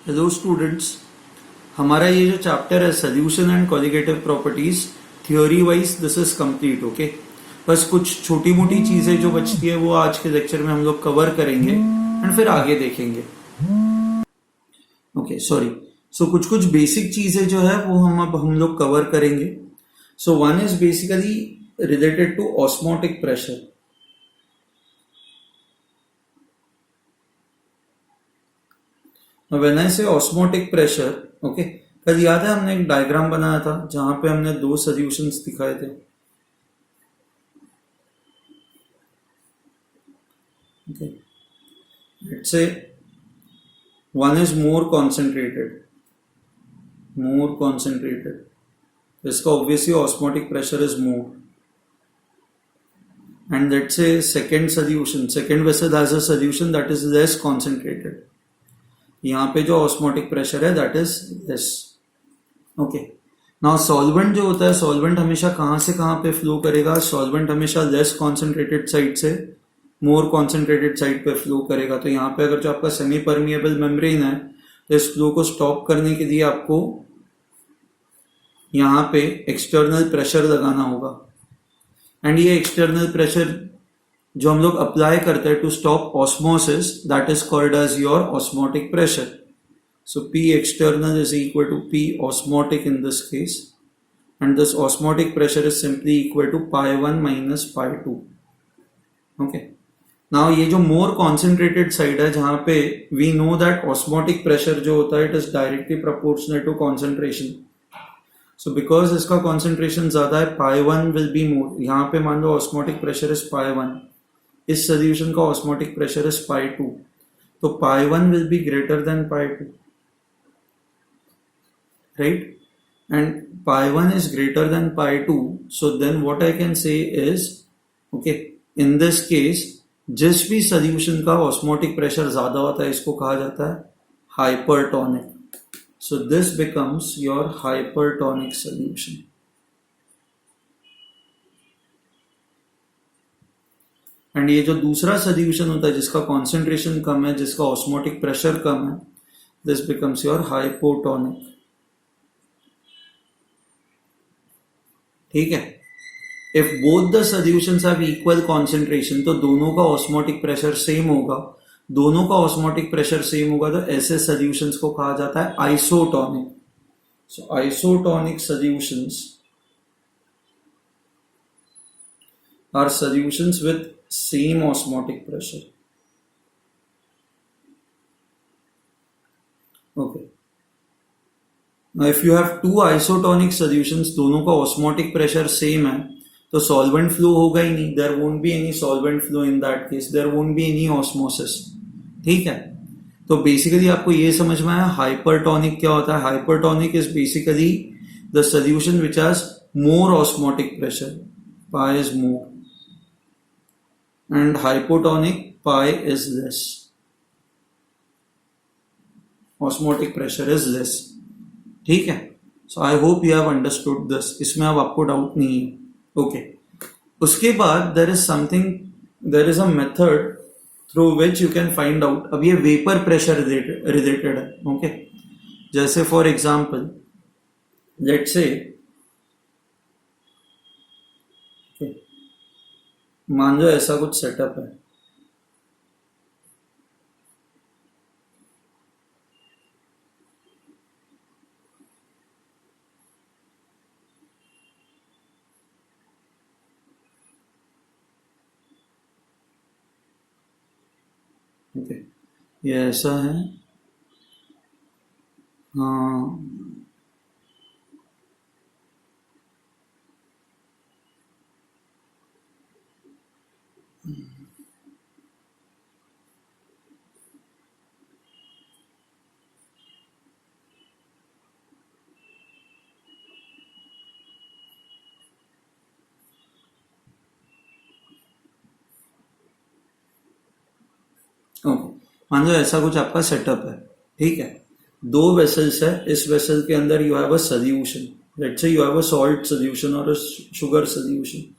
Hello students, हमारा ये जो चैप्टर है solution and colligative properties, theory wise this is complete. Okay, बस कुछ छोटी मोटी चीजें जो बचती है वो आज के लेक्चर में हम लोग कवर करेंगे एंड फिर आगे देखेंगे। ओके सॉरी, सो कुछ कुछ बेसिक चीजें जो है वो हम लोग कवर करेंगे। So one is basically related to osmotic pressure. When I say osmotic pressure, okay, कल याद है हमने एक डायग्राम बनाया था जहां पे हमने दो सॉल्यूशंस दिखाए थे। Okay, let's say one is more concentrated, इसका obviously osmotic pressure is more. And let's say second vessel has a solution that is less concentrated. यहाँ पे जो ऑस्मोटिक प्रेशर है that is less. Okay, now solvent जो होता है, solvent हमेशा कहाँ से कहाँ पे फ्लो करेगा? सॉल्वेंट हमेशा लेस कॉन्सेंट्रेटेड साइड से मोर कॉन्सेंट्रेटेड साइड पे फ्लो करेगा। तो यहाँ पे अगर जो आपका सेमी परमिएबल मेम्ब्रेन है तो इस फ्लो को स्टॉप करने के लिए आपको यहाँ पे एक्सटर्नल प्रेशर लगाना होगा। एंड ये एक्सटर्नल प्रेशर जो हम लोग अप्लाई करते हैं to stop osmosis, that is called as your osmotic pressure. So P external is equal to P osmotic in this case, and this osmotic pressure is simply equal to pi 1 minus pi 2. Okay. Now ये जो more concentrated side है जहाँ पे we know that osmotic pressure जो होता है it is directly proportional to concentration. So because इसका concentration ज़्यादा है, pi 1 will be more. यहाँ पे मान लो osmotic pressure is pi 1, इस solution का osmotic pressure is pi 2, तो pi 1 will be greater than pi 2. Right? And pi 1 is greater than pi 2. So then what I can say is, okay, in this case, जिस भी solution का osmotic pressure ज़्यादा होता है इसको कहा जाता है hypertonic. So this becomes your hypertonic solution. And ये जो दूसरा solution होता है जिसका concentration कम है, जिसका osmotic pressure कम है, this becomes your hypotonic. ठीक है, if both the solutions have equal concentration तो दोनों का ऑस्मोटिक प्रेशर सेम होगा। दोनों का ऑस्मोटिक प्रेशर सेम होगा तो ऐसे सॉल्यूशंस को कहा जाता है isotonic. So isotonic solutions are solutions with same osmotic pressure. Okay, Now if you have two isotonic solutions, दोनों का osmotic pressure same है तो solvent flow होगा ही नहीं, there won't be any solvent flow in that case, there won't be any osmosis। ठीक है, तो basically आपको ये समझ में आया हाइपरटोनिक क्या होता है। Hypertonic is basically the solution which has more osmotic pressure, pi is more, and hypotonic pi is less, osmotic pressure is less. ठीक है, so I hope you have understood this, इसमें अब आपको डाउट नहीं है। ओके, उसके बाद there is a method through which you can find out. अब ये वेपर प्रेशर रिलेटेड है। ओके, जैसे फॉर एग्जांपल लेट्स से मान लो ऐसा कुछ सेटअप है। ओके, ये ऐसा है। हाँ, ओके, मान लो ऐसा कुछ आपका सेटअप है। ठीक है, दो वेसल्स है, इस वेसल के अंदर you have a solution, let's say you have a salt solution और अ शुगर सॉल्यूशन।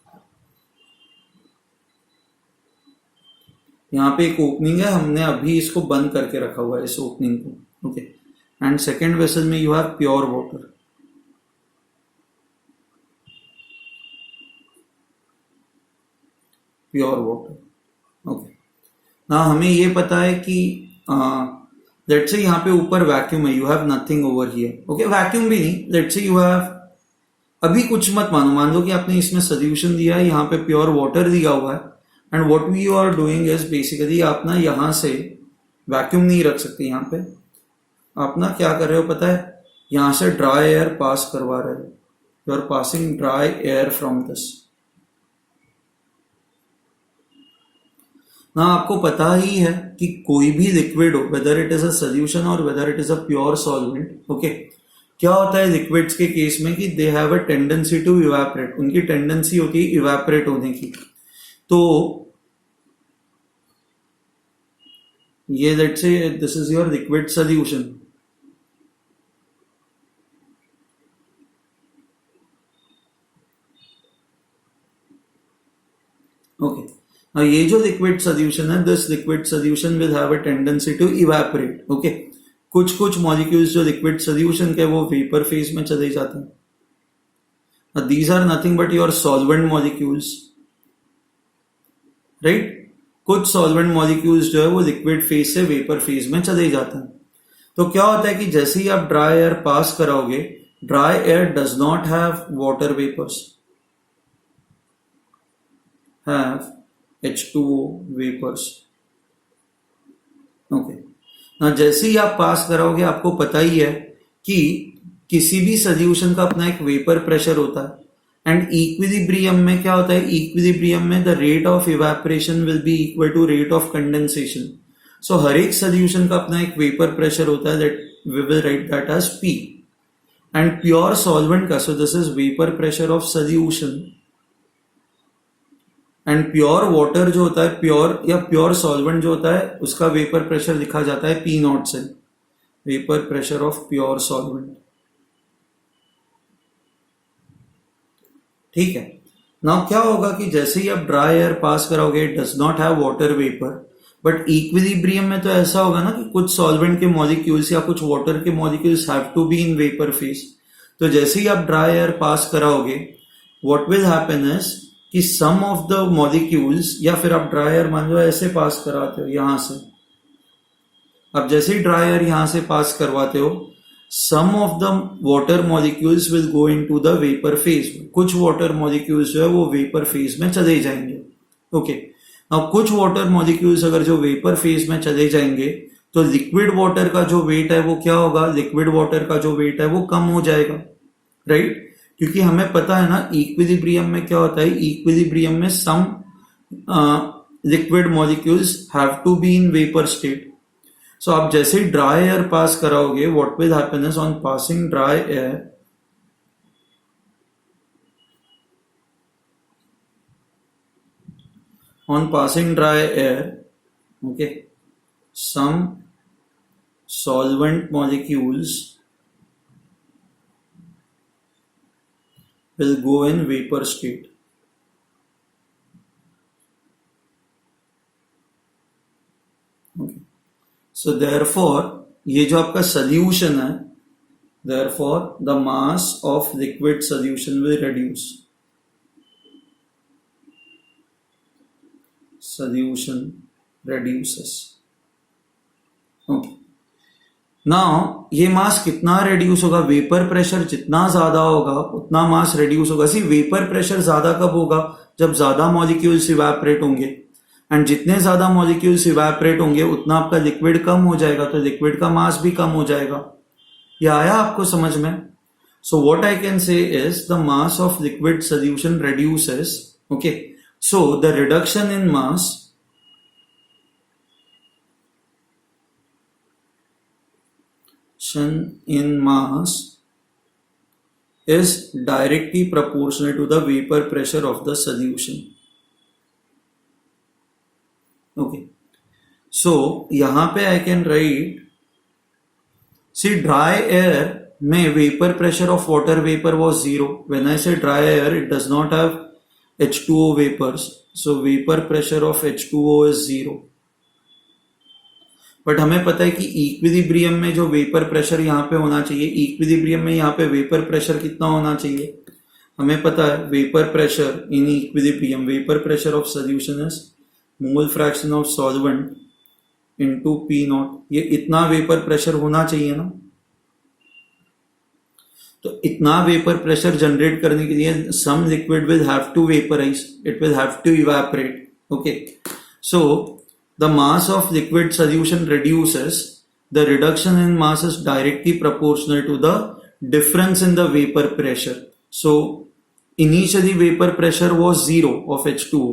यहाँ पे एक ओपनिंग है, हमने अभी इसको बंद करके रखा हुआ है इस ओपनिंग को। ओके, and second vessel में you have pure water. Pure water. Okay. Now हमें ये पता है कि लेट्स से यहाँ पे ऊपर वैक्यूम है, you have nothing over here. Okay, vacuum भी नहीं, लेट्स से यू हैव, अभी कुछ मत मानो, मान लो कि आपने इसमें सोल्यूशन दिया है, यहाँ पे प्योर वाटर दिया हुआ है, and what we are doing is basically आप ना यहाँ से वैक्यूम नहीं रख सकते, यहाँ पे आप ना क्या कर रहे हो पता है, यहाँ से ड्राई एयर पास करवा रहे हो, you are passing dry air from this ना. आपको पता ही है कि कोई भी लिक्विड हो, whether it is a solution और whether it is a pure solvent, okay, क्या होता है लिक्विड्स के केस में कि they have a tendency to evaporate, उनकी टेंडेंसी होती है इवेपोरेट होने की. तो ये let's say this is your liquid solution, okay. ये जो लिक्विड सोल्यूशन है, this liquid solution will have a tendency to evaporate, okay. कुछ मॉलिक्यूल्स जो लिक्विड सोल्यूशन के वो वेपर फेज में चले जाते हैं. These are nothing but your solvent molecules, right. कुछ सॉल्वेंट मॉलिक्यूल्स जो है वो लिक्विड फेज से वेपर फेज में चले जाते हैं. तो क्या होता है कि जैसे ही आप ड्राई एयर पास कराओगे, dry air does not have water vapours, have H2O vapours, okay. ना जैसे ही आप पास कराओगे, आपको पता ही है कि किसी भी सोल्यूशन का अपना एक वेपर प्रेशर होता है, एंड इक्विलिब्रियम में क्या होता है, इक्विलिब्रियम में the rate of evaporation will be equal to rate of condensation. So हर एक सोल्यूशन का अपना एक वेपर प्रेशर होता है, that we will write that as P. And pure solvent का, so this is vapour pressure of solution, and pure water जो होता है, प्योर या प्योर सॉल्वेंट जो होता है, उसका वेपर प्रेशर लिखा जाता है P0 से, vapour pressure of pure solvent, ठीक है. नाउ क्या होगा कि जैसे ही आप ड्राई एयर पास कराओगे, it does not have water vapour, but equilibrium में तो ऐसा होगा ना कि कुछ सॉल्वेंट के मॉलिक्यूल्स या कुछ वाटर के molecules have to be in vapour phase. तो जैसे ही आप ड्राई एयर पास कराओगे, व्हाट विल हैपन इज कि सम ऑफ द मॉलिक्यूल्स, या फिर आप ड्राई एयर मान लो ऐसे पास कराते हो यहां से, अब जैसे ही ड्राई एयर यहां से पास करवाते हो, some of the water molecules will go into the vapour phase. कुछ वाटर मॉलिक्यूल्स जो है वो वेपर फेज में चले जाएंगे, ओके. अब कुछ वाटर मॉलिक्यूल्स अगर जो वेपर फेज में चले जाएंगे, तो लिक्विड वाटर का जो वेट है वो क्या होगा, लिक्विड वाटर का जो वेट है वो कम हो जाएगा, राइट. क्योंकि हमें पता है ना इक्विलिब्रियम में क्या होता है, इक्विलिब्रियम में some liquid molecules have to be in vapour state. So आप जैसे ही ड्राई एयर पास कराओगे, what will happen is on passing dry air, on passing dry air, okay, some solvent molecules will go in vapor state. Okay. So therefore ये जो आपका solution है, therefore the mass of liquid solution will reduce. Solution reduces. Okay. Now ये मास कितना reduce होगा, vapour pressure जितना ज्यादा होगा उतना मास रेड्यूस होगा. सी वेपर प्रेशर ज्यादा कब होगा, जब ज्यादा मॉलिक्यूल्स इवेपोरेट होंगे, एंड जितने ज्यादा मॉलिक्यूल्स इवेपोरेट होंगे उतना आपका लिक्विड कम हो जाएगा, तो लिक्विड का मास भी कम हो जाएगा. ये आया आपको समझ में? So what I can say is the mass of liquid solution reduces, okay. So the reduction in mass is directly proportional to the vapor pressure of the solution. Okay. So यहाँ पे I can write, see dry air में vapor pressure of water vapor was 0. When I say dry air, it does not have H2O vapors, so vapor pressure of H2O is 0. But हमें पता है कि equilibrium में जो vapour pressure यहाँ पे होना चाहिए, इक्विलिब्रियम में यहाँ पे वेपर प्रेशर कितना होना चाहिए, हमें पता है vapour pressure in equilibrium, vapour pressure of solution is mole fraction of solvent into P not, ये इतना वेपर प्रेशर होना चाहिए ना। तो इतना वेपर प्रेशर जनरेट करने के लिए some liquid will have to vaporise, it will have to evaporate. Okay, so the mass of liquid solution reduces, the reduction in mass is directly proportional to the difference in the vapor pressure. So initially vapor pressure was 0 of H2O,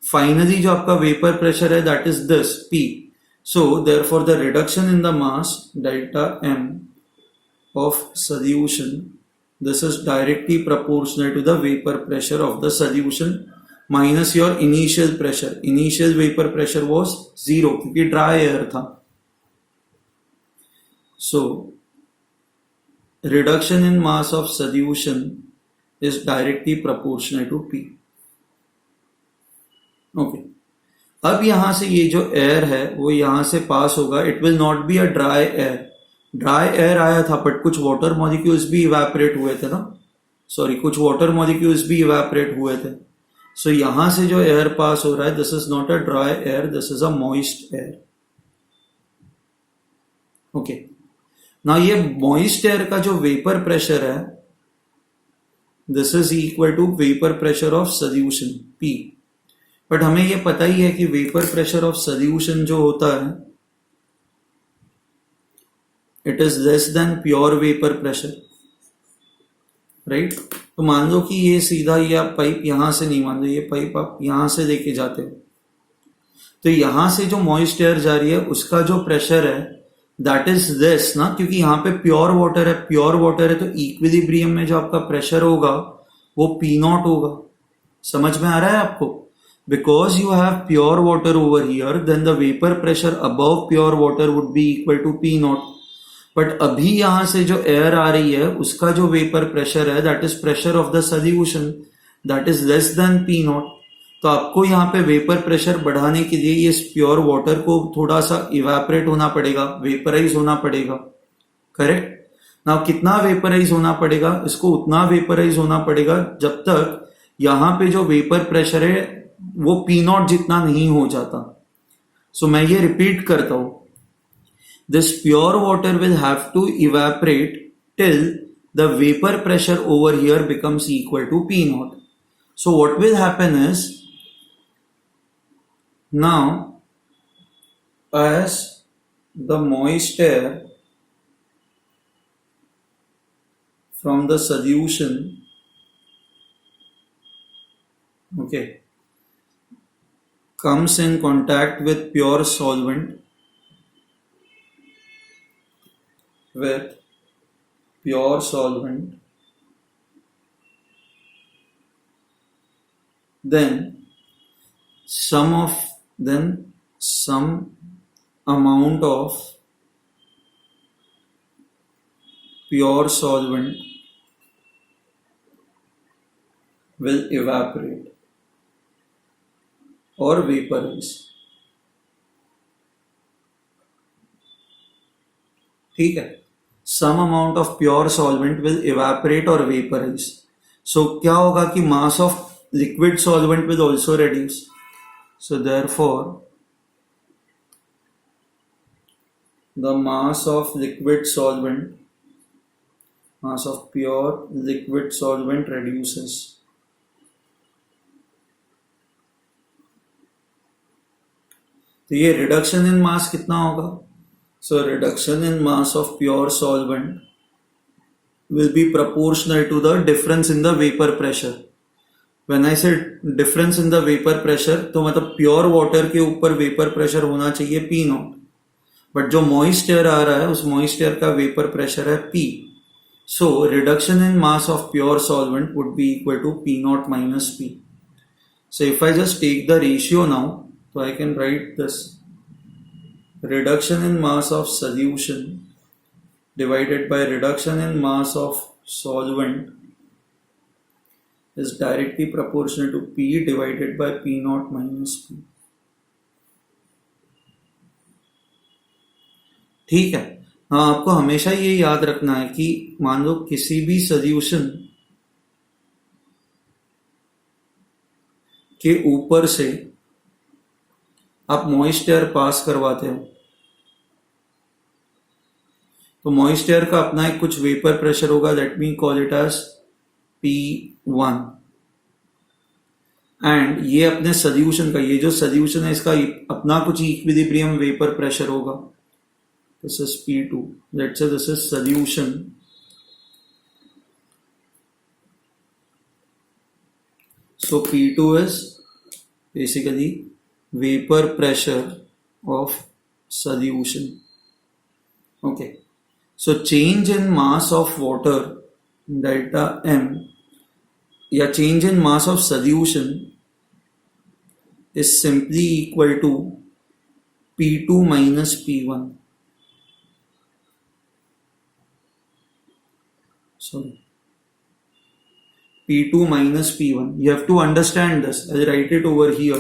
finally जो आपका vapor pressure है that is this P, so therefore the reduction in the mass delta M of solution, this is directly proportional to the vapor pressure of the solution minus your initial pressure. Initial vapor pressure was 0 क्योंकि dry air था. So reduction in mass of solution is directly proportional to P. Okay. अब यहां से ये जो air है वो यहां से पास होगा, it will not be a dry air. Dry air आया था बट कुछ वाटर मॉलिक्यूल्स भी इवेपोरेट हुए थे ना, सॉरी कुछ वाटर मॉलिक्यूल्स भी इवेपोरेट हुए थे. सो यहां से जो एयर पास हो रहा है, this is not a dry air, this is a moist air. Okay, ना ये मॉइस्ट एयर का जो वेपर प्रेशर है, this is equal to vapour pressure of solution P. But हमें ये पता ही है कि वेपर प्रेशर ऑफ सोल्यूशन जो होता है, it is less than pure vapour pressure, right. तो मान लो कि ये सीधा ये आप पाइप यहां से नहीं, मान लो ये पाइप आप यहां से लेके जाते हो, तो यहां से जो मॉइस्ट एयर जा रही है उसका जो प्रेशर है दैट इज लेस ना, क्योंकि यहाँ पे प्योर वाटर है, प्योर वाटर है तो इक्विलिब्रियम में जो आपका प्रेशर होगा वो P नॉट होगा. समझ में आ रहा है आपको? Because you have pure water over here, then the vapour pressure above pure water would be equal to P naught. But अभी यहां से जो एयर आ रही है उसका जो वेपर प्रेशर है that is pressure of the solution, that is less than P not. तो आपको यहाँ पे वेपर प्रेशर बढ़ाने के लिए इस प्योर वाटर को थोड़ा सा इवेपोरेट होना पड़ेगा, वेपराइज होना पड़ेगा. करेक्ट ना? कितना वेपराइज होना पड़ेगा? इसको उतना वेपराइज होना पड़ेगा जब तक यहाँ पे जो वेपर प्रेशर है वो P नॉट जितना नहीं हो जाता. सो मैं ये रिपीट करता हूं, this pure water will have to evaporate till the vapor pressure over here becomes equal to P naught. So what will happen is, now as the moist air from the solution, okay, comes in contact with pure solvent, with pure solvent, then some amount of pure solvent will evaporate or vaporize. ठीक है, some amount of pure solvent will evaporate or vaporize. So क्या होगा कि mass of liquid solvent will also reduce. So therefore the mass of liquid solvent, mass of pure liquid solvent reduces. तो ये reduction in मास कितना होगा? So reduction in mass of pure solvent will be proportional to the difference in the vapor pressure. When I said difference in the vapor pressure, तो मतलब pure water के ऊपर vapor pressure होना चाहिए P naught, but जो moist air आ रहा है उस moist air का vapor pressure है P. So reduction in mass of pure solvent would be equal to P naught minus P. So if I just take the ratio now, so I can write this. Reduction in mass of solution divided by reduction in mass of solvent is directly proportional to P divided by P naught minus P. ठीक है। हाँ, आपको हमेशा ये याद रखना है कि मान लो किसी भी सॉल्यूशन के ऊपर से आप मॉइस्ट एयर पास करवाते हो, तो मॉइस्ट एयर का अपना एक कुछ वेपर प्रेशर होगा, let me call it as P1। And ये अपने सोल्यूशन का, ये जो सोल्यूशन है इसका अपना कुछ इक्विलिब्रियम वेपर प्रेशर होगा, this is P2। Let's say this is solution, so P2 is basically vapor pressure of solution। Okay, so change in mass of water delta m या change in mass of solution is simply equal to P2 minus P1। Sorry, P2 minus P1, you have to understand this, I'll write it over here।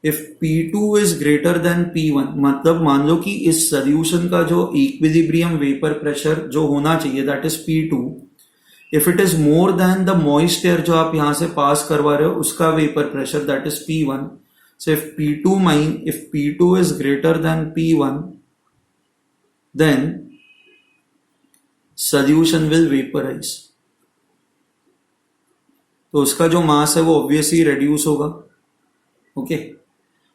If P2 is greater than P1, मतलब मान लो कि इस solution का जो equilibrium vapour pressure जो होना चाहिए that is P2, if it is more then the moist air जो आप यहां से पास करवा रहे हो उसका vapour pressure that is P1। So if P2 is greater than P1, then solution will vaporize। तो उसका जो मास है वो ऑब्वियसली रेड्यूस होगा। ओके,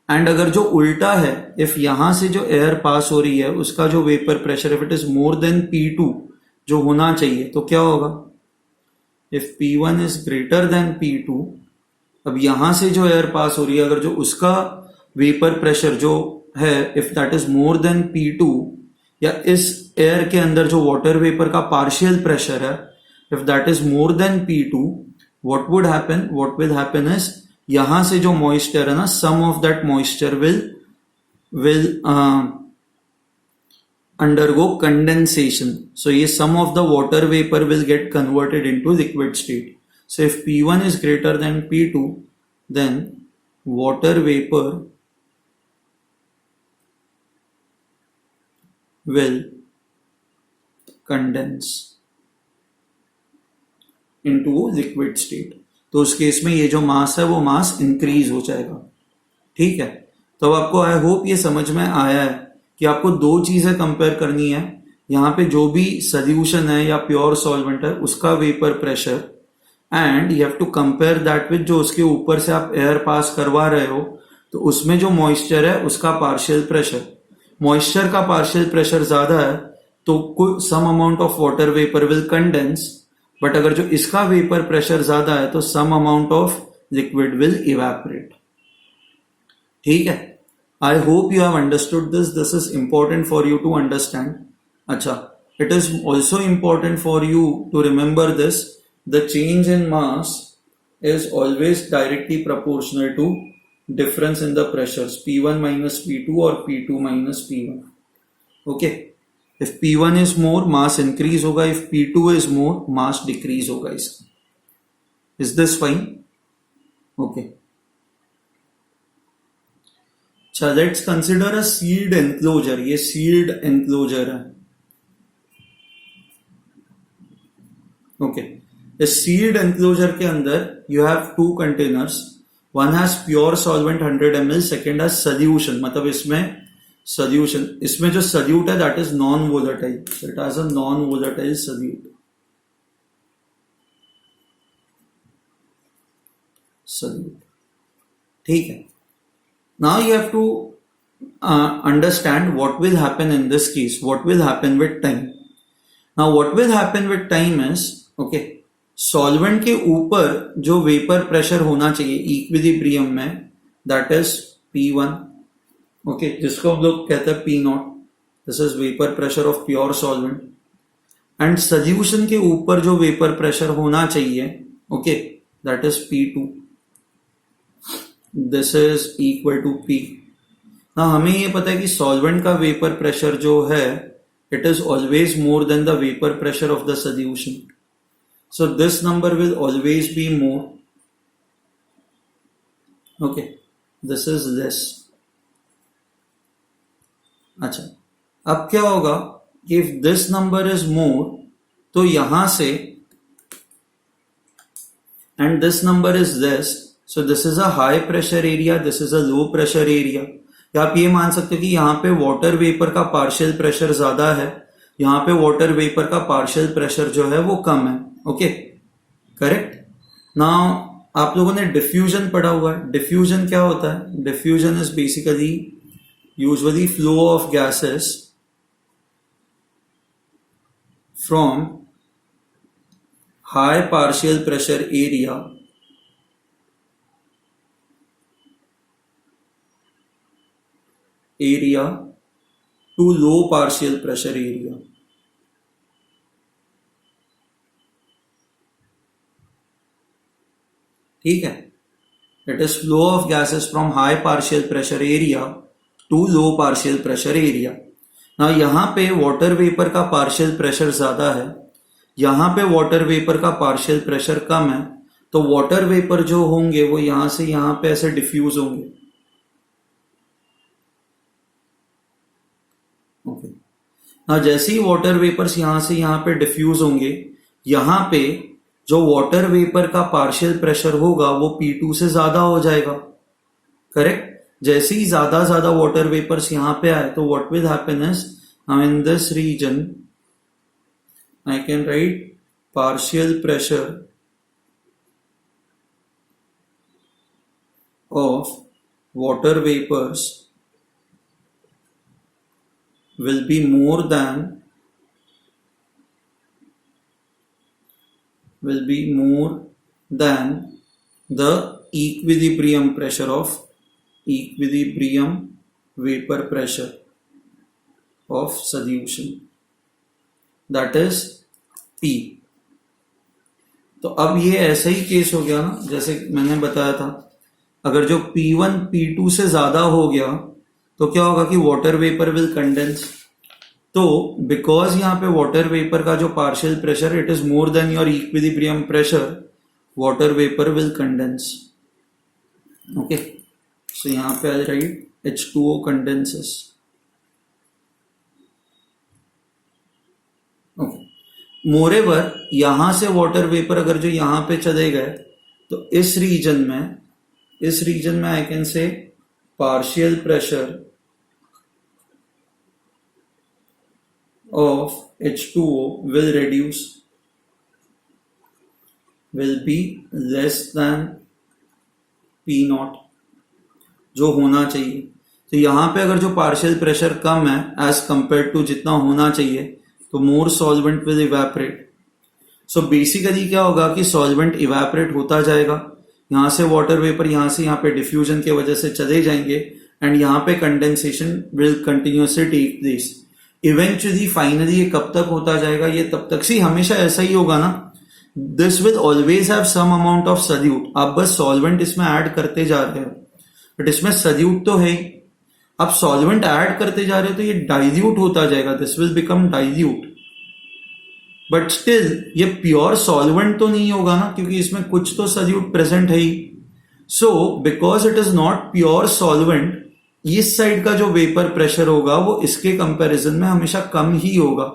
एंड अगर जो उल्टा है, इफ यहां से जो एयर पास हो रही है उसका जो vapour pressure if it is more then P2 जो होना चाहिए, तो क्या होगा? If P1 is greater than P2, अब यहां से जो एयर पास हो रही है अगर जो उसका वेपर प्रेशर जो है if that is more then P2, या इस एयर के अंदर जो वाटर वेपर का पार्शियल प्रेशर है if that is more then P2, what will happen is यहां से जो मॉइस्चर है ना, some of that moisture will undergo condensation। so ये sum of the water vapor will get converted into liquid state। so if P1 is greater than P2, then water vapor will condense into liquid state। तो उस case में ये जो मास है वो मास increase हो जाएगा। ठीक है, तो आपको आई होप ये समझ में आया है कि आपको दो चीजें कंपेयर करनी है। यहाँ पे जो भी सोल्यूशन है या प्योर सॉल्वेंट है उसका vapour pressure, and you have to compare that with जो उसके ऊपर से आप एयर पास करवा रहे हो, तो उसमें जो मॉइस्चर है उसका पार्शियल प्रेशर। मॉइस्चर का पार्शियल प्रेशर ज्यादा है तो some amount of water vapour will condense, but अगर जो इसका वेपर प्रेशर ज्यादा है तो some amount of liquid will evaporate. ठीक है, I hope you have understood this is important for you to understand. अच्छा, it is also important for you to remember this, the change in mass is always directly proportional to difference in the pressures P1 minus P2 or P2 minus P1। okay, if P1 is more mass increase होगा, if P2 is more mass decrease होगा इसका। is this fine? okay, अच्छा, let's consider a sealed enclosure। ये sealed enclosure है। okay, इस sealed enclosure के अंदर you have two containers, one has pure solvent 100 ml, second has solution, मतलब इसमें सोल्यूशन, इसमें जो सोल्यूट है that is non volatile, so it has a non volatile solute. ठीक है, now you have to understand what will happen in this case, what will happen with time. Now what will happen with time is, okay, solvent के ऊपर जो vapour pressure होना चाहिए equilibrium में that is P1, okay, जिसको हम लोग कहते हैं P0, this is vapour pressure of pure solvent, and solution के ऊपर जो वेपर प्रेशर होना चाहिए, okay, that is P2, this is equal to P। ना हमें ये पता है कि सॉल्वेंट का वेपर प्रेशर जो है it is always more than the vapour pressure of the solution, so this number will always be more, okay, this is less। अच्छा, अब क्या होगा, if this number is more, तो यहां से and this number is this, so this is a high pressure area, this is a low pressure area. या आप ये मान सकते हो कि यहाँ पे वाटर वेपर का पार्शियल प्रेशर ज्यादा है, यहाँ पे वाटर वेपर का पार्शियल प्रेशर जो है वो कम है. Okay, correct. नाउ आप लोगों ने डिफ्यूजन पढ़ा हुआ है. डिफ्यूजन क्या होता है? Diffusion is basically usually flow of gases from high partial pressure area to low partial pressure area. ठीक है, it is flow of gases from high partial pressure area to low partial pressure area. now यहां पे water vapour का partial pressure ज्यादा है, यहां पे water vapour का पार्शियल प्रेशर कम है, तो वाटर वेपर जो होंगे वो यहां से यहां पे ऐसे डिफ्यूज होंगे. ओके, ना जैसे ही वाटर वेपर्स यहां से यहां पे डिफ्यूज होंगे, यहां पे जो वाटर वेपर का पार्शियल प्रेशर होगा वो P2 से ज्यादा हो जाएगा. करेक्ट. जैसे ही ज्यादा वाटर वेपर्स यहां पे आए, तो what will happen is, now in this region I can write partial pressure of water vapors will be more than the equilibrium pressure of vapor pressure of solution, that is P. तो अब ये ऐसा ही case हो गया ना, जैसे मैंने बताया था, अगर जो P1 P2 से ज्यादा हो गया तो क्या होगा कि वाटर वेपर विल कंडेंस. तो बिकॉज यहाँ पे वाटर वेपर का जो partial pressure it is more than your equilibrium pressure, water vapour will condense. Okay, so यहाँ पे I write H2O condenses. Okay, moreover यहां से वाटर वेपर अगर जो यहां पे चले गए, तो इस रीजन में आई कैन से partial pressure of H2O will reduce, will be less than P0 जो होना चाहिए. तो यहां पे अगर जो पार्शियल प्रेशर कम है एज कंपेयर टू जितना होना चाहिए, तो more solvent will evaporate. So basically क्या होगा कि सॉल्वेंट इवेपोरेट होता जाएगा, यहां से वाटर वेपर यहां से यहां पे डिफ्यूजन की वजह से चले जाएंगे, एंड यहां पे condensation will continuously take place. Eventually finally ये कब तक होता जाएगा, ये तब तक से हमेशा ऐसा ही होगा ना. This will always have some amount of solute. आप बस सॉल्वेंट इसमें ऐड करते जा रहे हो, बट इसमें सल्यूट तो है ही. आप सॉल्वेंट ऐड करते जा रहे हो तो ये डाइल्यूट होता जाएगा, this will become dilute. But still ये प्योर सॉल्वेंट तो नहीं होगा ना, क्योंकि इसमें कुछ तो सल्यूट प्रेजेंट है ही. So because it is not pure solvent, इस साइड का जो वेपर प्रेशर होगा वो इसके कंपैरिजन में हमेशा कम ही होगा.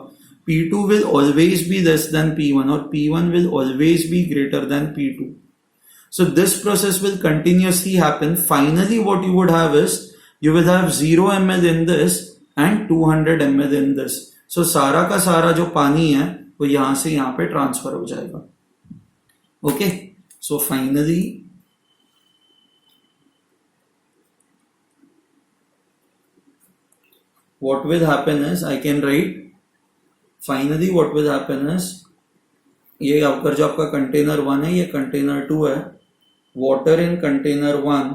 P2 will always be less than P1 और P1 will always be greater than P2. So this process will continuously happen. Finally what you would have is you will have 0 ml in this and 200 ml in this. So सारा का सारा जो पानी है वो यहां से यहां पे ट्रांसफर हो जाएगा. Okay, so finally what will happen is I can write finally what will happen is, ये अगर जो आपका कंटेनर 1 है, ये कंटेनर 2 है, water in container 1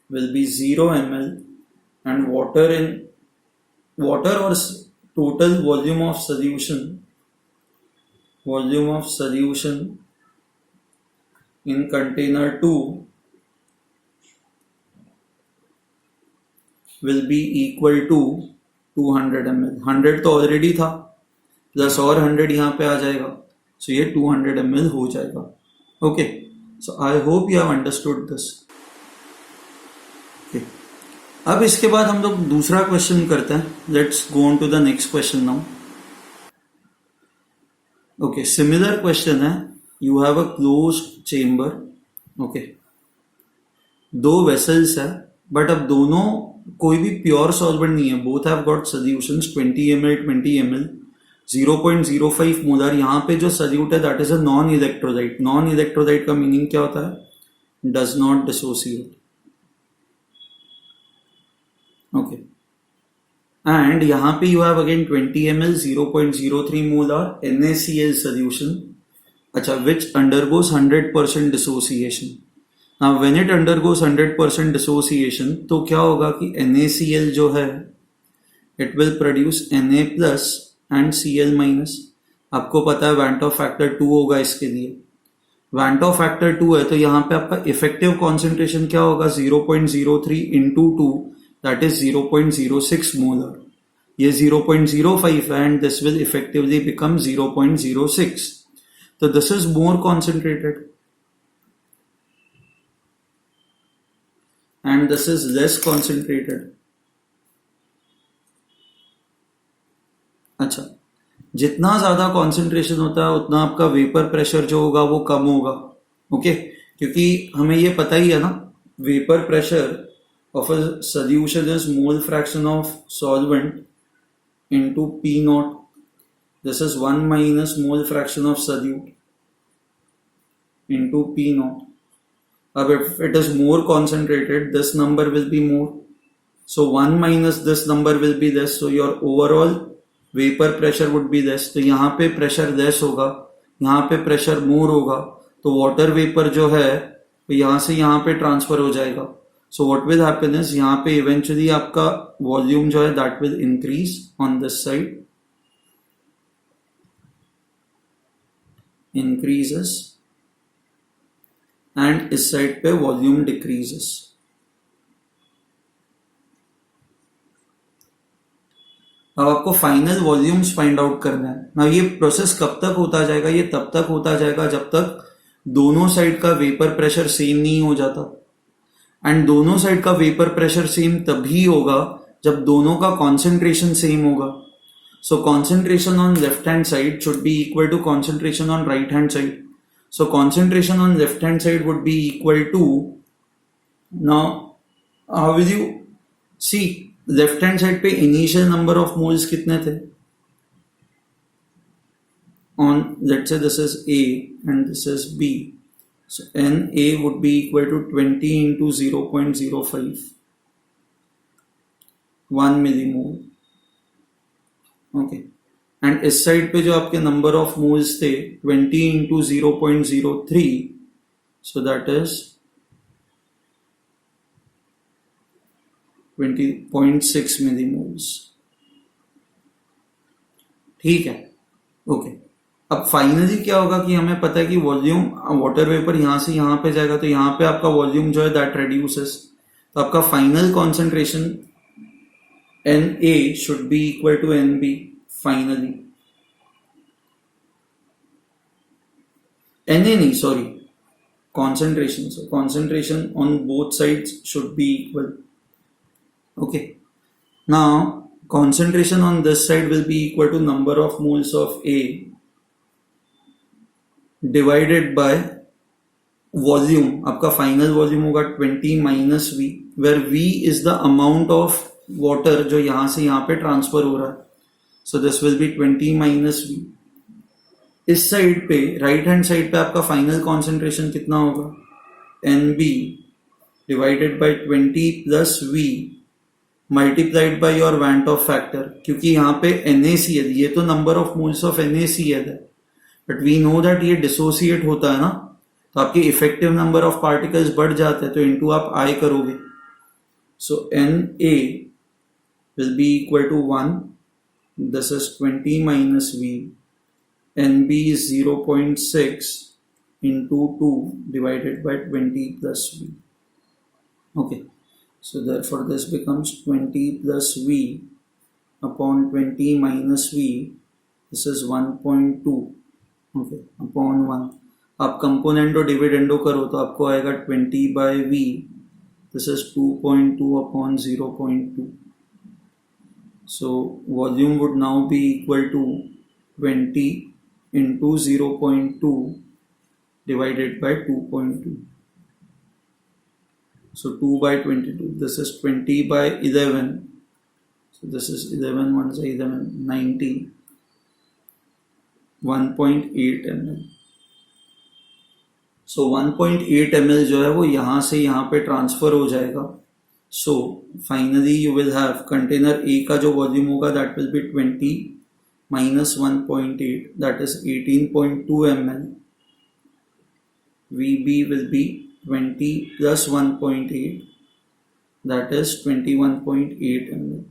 will be 0 ml and water or total volume of solution in container 2 will be equal to 200 ml. 100 तो already था, plus और 100 यहाँ पे आ जाएगा, सो ये 200 ml हो जाएगा. Okay, so I hope you have understood this. Okay, अब इसके बाद हम लोग दूसरा क्वेश्चन करते हैं. Let's go on to the next question now. Okay, similar question है. You have a closed chamber. Okay, दो वेसल्स है, बट अब दोनों कोई भी प्योर सॉल्वेंट नहीं है. Both have got solutions 20 ml 20 ml 0.05 molar. यहाँ पे जो सोल्यूट है that is a non electrolyte. Non electrolyte का मीनिंग क्या होता है? Does not dissociate. Okay, and यहाँ पे you have again 20 ml 0.03 molar NaCl solution. अच्छा, which undergoes 100% dissociation. Now when it undergoes 100% dissociation, तो क्या होगा कि NaCl जो है it will produce Na plus and Cl minus. आपको पता है वैंटो फैक्टर 2 होगा इसके लिए. वैंटो फैक्टर 2 है तो यहाँ पे आपका इफेक्टिव कॉन्सेंट्रेशन क्या होगा? 0.03 इंटू 2 दैट इज 0.06 मोलर. ये 0.05 है and this will effectively become 0.06. तो this is more concentrated and this is less concentrated. अच्छा, जितना ज्यादा कॉन्सेंट्रेशन होता है उतना आपका वेपर प्रेशर जो होगा वो कम होगा. ओके, क्योंकि हमें ये पता ही है ना, vapour pressure of a solution is mole fraction of solvent into P not. This is 1 minus mole fraction of solute into P not. अब if it is more concentrated, this number will be more. So 1 minus this number will be less. So your overall vapor pressure would be less. तो यहाँ पे pressure less होगा, यहाँ पे pressure more होगा. तो water vapor जो है तो यहाँ से यहाँ पे transfer हो जाएगा. So what will happen is यहाँ पे eventually आपका volume जो है that will increase on this side. Increases. And इस साइड पे वॉल्यूम डिक्रीजेस. अब आपको फाइनल वॉल्यूम्स फाइंड आउट करना है ना. ये प्रोसेस कब तक होता जाएगा? ये तब तक होता जाएगा जब तक दोनों साइड का वेपर प्रेशर सेम नहीं हो जाता. एंड दोनों साइड का वेपर प्रेशर सेम तभी होगा जब दोनों का कॉन्सेंट्रेशन सेम होगा. So concentration on left hand side should be equal to concentration on right hand side. So concentration on left hand side would be equal to, now how will you see left hand side पे initial number of moles कितने थे? On let's say this is A and this is B. So Na would be equal to 20 into 0.05, 1 millimole. Okay. And इस side पे जो आपके number of moles थे 20 into 0.03, so that is 20.6 millimoles. ठीक है. Okay, अब फाइनली क्या होगा कि हमें पता है कि वॉल्यूम वाटर वेपर यहां से यहां पे जाएगा तो यहां पे आपका वॉल्यूम जो है दैट रेड्यूसेस. तो आपका final concentration Na should be equal to Nb. Finally, Na nahi, sorry, concentration. So concentration on both sides should be equal. Okay. Now concentration on this side will be equal to number of moles of A divided by volume. आपका final volume होगा 20 minus V, where V is the amount of water जो यहाँ से यहाँ पे transfer हो रहा है. So this will be 20 minus V. इस साइड पे राइट हैंड साइड पे आपका फाइनल कॉन्सेंट्रेशन कितना होगा? Nb divided by 20 plus V multiplied by your van't Hoff factor. क्योंकि यहाँ पे NaCl, ये तो number of moles of NaCl है, बट वी नो दैट ये डिसोसिएट होता है ना, तो आपके इफेक्टिव नंबर ऑफ पार्टिकल्स बढ़ जाते हैं, तो इनटू आप I करोगे. सो Na will be equal to 1. This is 20 minus V. Nb is 0.6 into 2 divided by 20 plus V. Okay. So therefore this becomes 20 plus V upon 20 minus V. This is 1.2. Okay. Upon 1. आप कंपोनेंटो dividendo करो तो आपको आएगा 20 by V This is 2.2 upon 0.2. So volume would now be equal to 20 into 0.2 divided by 2.2. So 2 by 22. This is 20 by 11. So this is 11 ones are 11, 90. 1.8 ml. So 1.8 ml जो है वो यहाँ से यहाँ पे ट्रांसफर हो जाएगा. So finally you will have container A का जो वॉल्यूम होगा that will be 20 minus 1.8, that is 18.2 ml. VB will be 20 plus 1.8, that is 21.8 ml.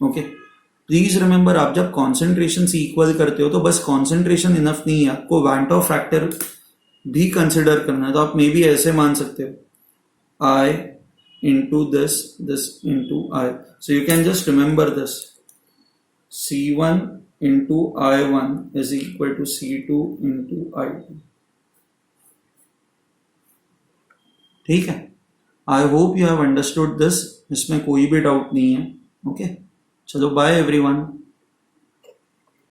Okay, please remember आप जब कॉन्सेंट्रेशन से इक्वल करते हो तो बस कॉन्सेंट्रेशन इनफ नहीं है, आपको वैंट ऑफ फैक्टर भी कंसिडर करना है. तो आप मे भी ऐसे मान सकते हो I into this into I. So you can just remember this. C1 into I1 is equal to C2 into I2. ठीक है, I hope you have understood this. इसमें कोई भी डाउट नहीं है. ओके, चलो बाय एवरीवन.